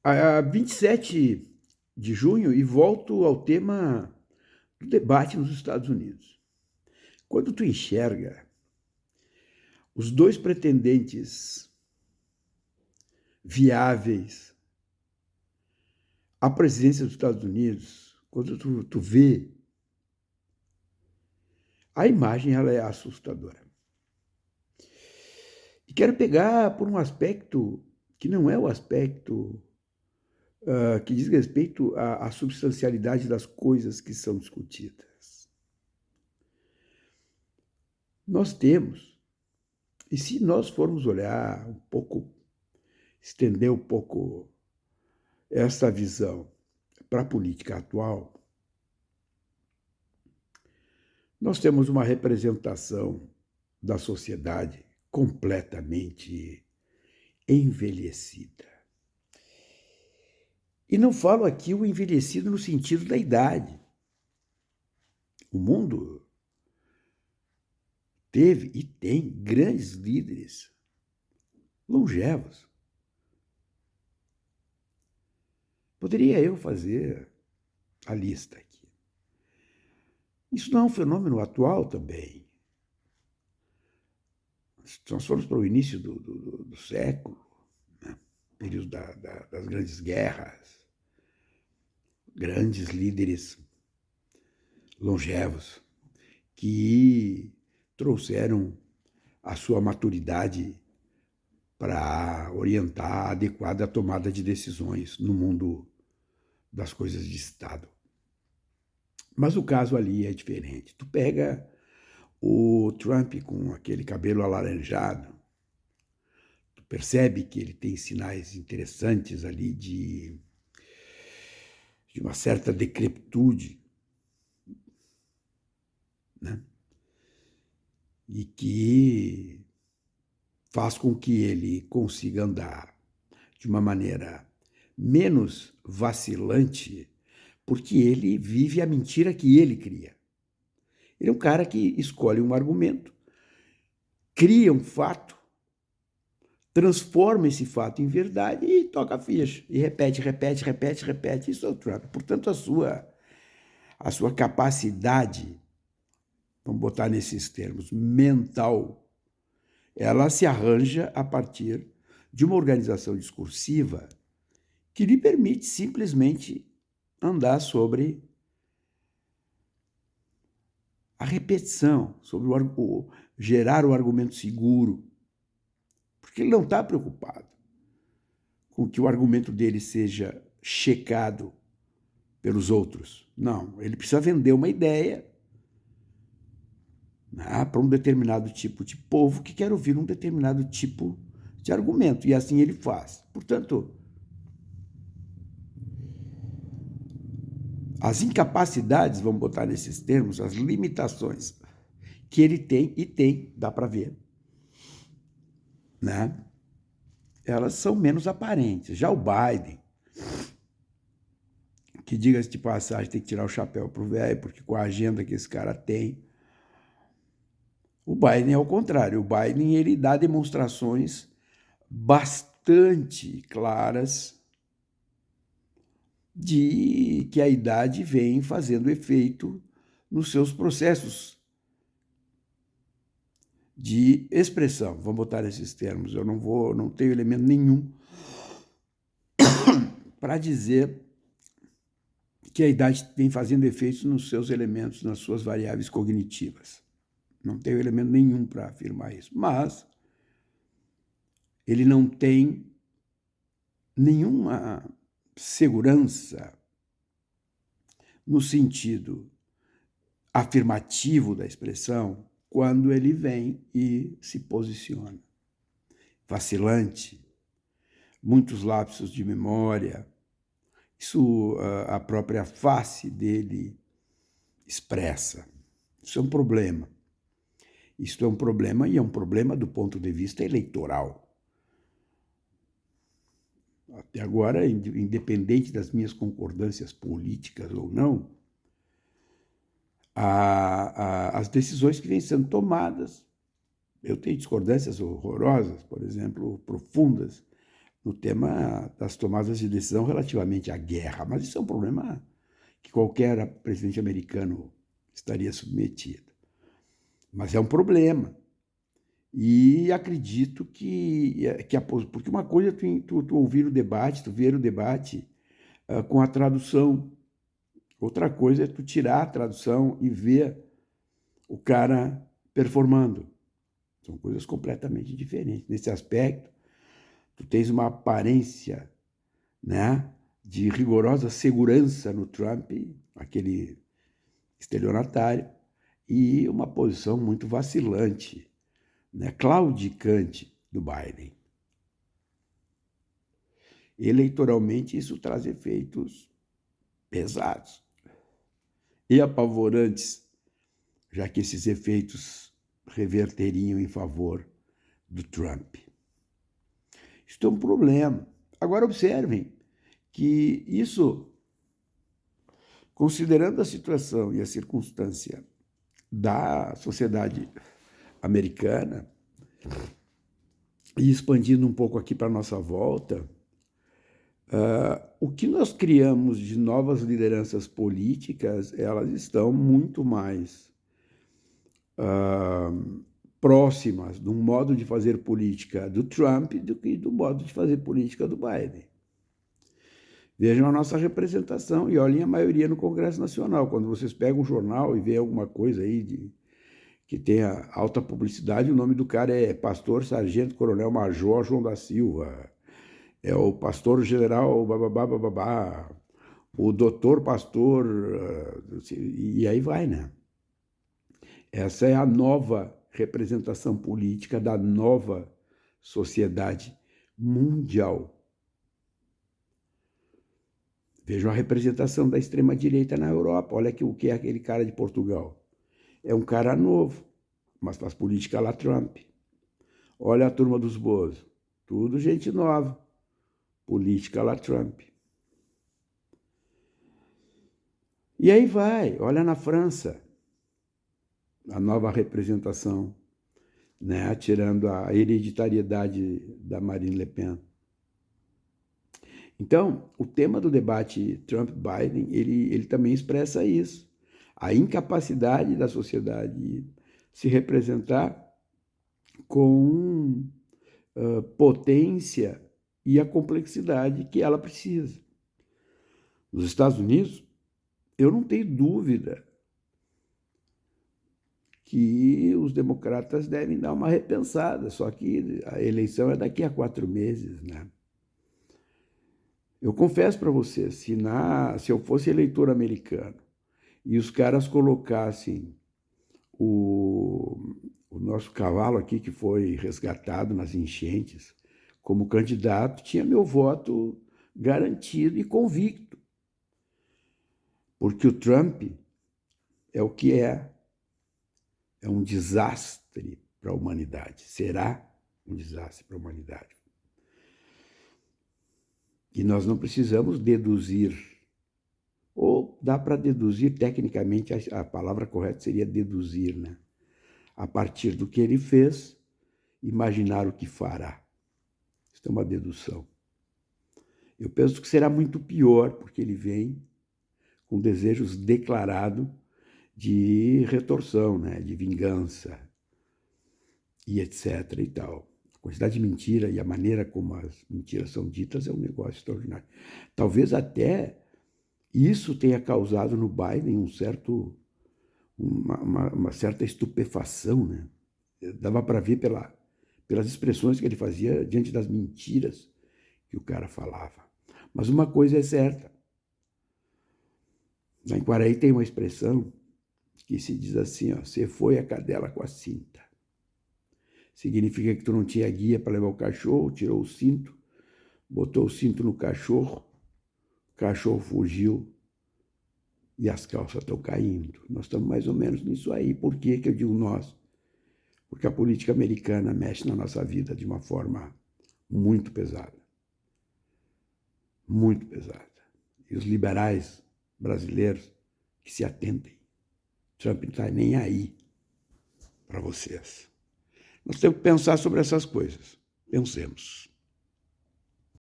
a 27 de junho e volto ao tema do debate nos Estados Unidos. Quando tu enxerga os dois pretendentes viáveis à presidência dos Estados Unidos, quando tu vê, a imagem ela é assustadora. E quero pegar por um aspecto que não é o aspecto que diz respeito à substancialidade das coisas que são discutidas. Nós temos, e se nós formos olhar um pouco, estender um pouco essa visão para a política atual, nós temos uma representação da sociedade completamente envelhecida. E não falo aqui o envelhecido no sentido da idade. O mundo teve e tem grandes líderes longevos. Poderia eu fazer a lista aqui. Isso não é um fenômeno atual também. Se nós formos para o início do século, né, período das grandes guerras, grandes líderes longevos que trouxeram a sua maturidade para orientar a adequada tomada de decisões no mundo das coisas de Estado. Mas o caso ali é diferente. Tu pega o Trump com aquele cabelo alaranjado, tu percebe que ele tem sinais interessantes ali de uma certa decrepitude, né? E que faz com que ele consiga andar de uma maneira menos vacilante, porque ele vive a mentira que ele cria. Ele é um cara que escolhe um argumento, cria um fato, transforma esse fato em verdade e toca a ficha. E repete. Isso é o Trump. Portanto, a sua capacidade, vamos botar nesses termos, mental, ela se arranja a partir de uma organização discursiva que lhe permite simplesmente andar sobre a repetição, sobre gerar o argumento seguro, porque ele não está preocupado com que o argumento dele seja checado pelos outros. Não, ele precisa vender uma ideia, né, para um determinado tipo de povo que quer ouvir um determinado tipo de argumento, e assim ele faz. Portanto, as incapacidades, vamos botar nesses termos, as limitações que ele tem, dá para ver, né? Elas são menos aparentes. Já o Biden, que diga-se de passagem, tem que tirar o chapéu pro velho, porque com a agenda que esse cara tem, o Biden é o contrário. O Biden, ele dá demonstrações bastante claras de que a idade vem fazendo efeito nos seus processos de expressão. Vamos botar esses termos. Eu não tenho elemento nenhum para dizer que a idade vem fazendo efeitos nos seus elementos, nas suas variáveis cognitivas. Não tenho elemento nenhum para afirmar isso. Mas ele não tem nenhuma segurança no sentido afirmativo da expressão quando ele vem e se posiciona. Vacilante, muitos lapsos de memória, isso a própria face dele expressa. Isso é um problema. Isso é um problema, e é um problema do ponto de vista eleitoral. Até agora, independente das minhas concordâncias políticas ou não, as decisões que vêm sendo tomadas, eu tenho discordâncias horrorosas, por exemplo, profundas, no tema das tomadas de decisão relativamente à guerra, mas isso é um problema que qualquer presidente americano estaria submetido. Mas é um problema. E acredito porque uma coisa é tu ouvir o debate, tu ver o debate com a tradução. Outra coisa é tu tirar a tradução e ver o cara performando. São coisas completamente diferentes. Nesse aspecto, tu tens uma aparência, né, de rigorosa segurança no Trump, aquele estelionatário, e uma posição muito vacilante, né, claudicante do Biden. Eleitoralmente, isso traz efeitos pesados e apavorantes, já que esses efeitos reverteriam em favor do Trump. Isso é um problema. Agora, observem que isso, considerando a situação e a circunstância da sociedade americana, e expandindo um pouco aqui para a nossa volta, o que nós criamos de novas lideranças políticas, elas estão muito mais próximas do modo de fazer política do Trump do que do modo de fazer política do Biden. Vejam a nossa representação e olhem a maioria no Congresso Nacional. Quando vocês pegam um jornal e vê alguma coisa aí que tenha alta publicidade, o nome do cara é Pastor Sargento Coronel Major João da Silva, é o Pastor General bababá, bababá, o Doutor Pastor, e aí vai, né? Essa é a nova representação política da nova sociedade mundial. Vejam a representação da extrema-direita na Europa. Olha o que é aquele cara de Portugal. É um cara novo, mas faz política lá Trump. Olha a turma dos Bozo. Tudo gente nova. Política lá Trump. E aí vai. Olha na França. A nova representação, né, tirando a hereditariedade da Marine Le Pen. Então, o tema do debate Trump-Biden, ele também expressa isso. A incapacidade da sociedade se representar com potência e a complexidade que ela precisa. Nos Estados Unidos, eu não tenho dúvida que os democratas devem dar uma repensada, só que a eleição é daqui a 4 meses, né? Eu confesso para você, se eu fosse eleitor americano e os caras colocassem o nosso cavalo aqui, que foi resgatado nas enchentes, como candidato, tinha meu voto garantido e convicto. Porque o Trump é o que é um desastre para a humanidade, será um desastre para a humanidade. E nós não precisamos deduzir, ou dá para deduzir, tecnicamente a palavra correta seria deduzir, né? A partir do que ele fez, imaginar o que fará. Isso é uma dedução. Eu penso que será muito pior, porque ele vem com desejos declarados de retorção, né? De vingança, e etc. e tal. A quantidade de mentira e a maneira como as mentiras são ditas é um negócio extraordinário. Talvez até isso tenha causado no Biden uma certa estupefação, né? Dava para ver pelas expressões que ele fazia diante das mentiras que o cara falava. Mas uma coisa é certa. Lá em Quaraí tem uma expressão que se diz assim, ó, você foi a cadela com a cinta. Significa que tu não tinha guia para levar o cachorro, tirou o cinto, botou o cinto no cachorro, o cachorro fugiu e as calças estão caindo. Nós estamos mais ou menos nisso aí. Por que eu digo nós? Porque a política americana mexe na nossa vida de uma forma muito pesada. Muito pesada. E os liberais brasileiros que se atentem. Trump não está nem aí para vocês. Nós temos que pensar sobre essas coisas. Pensemos.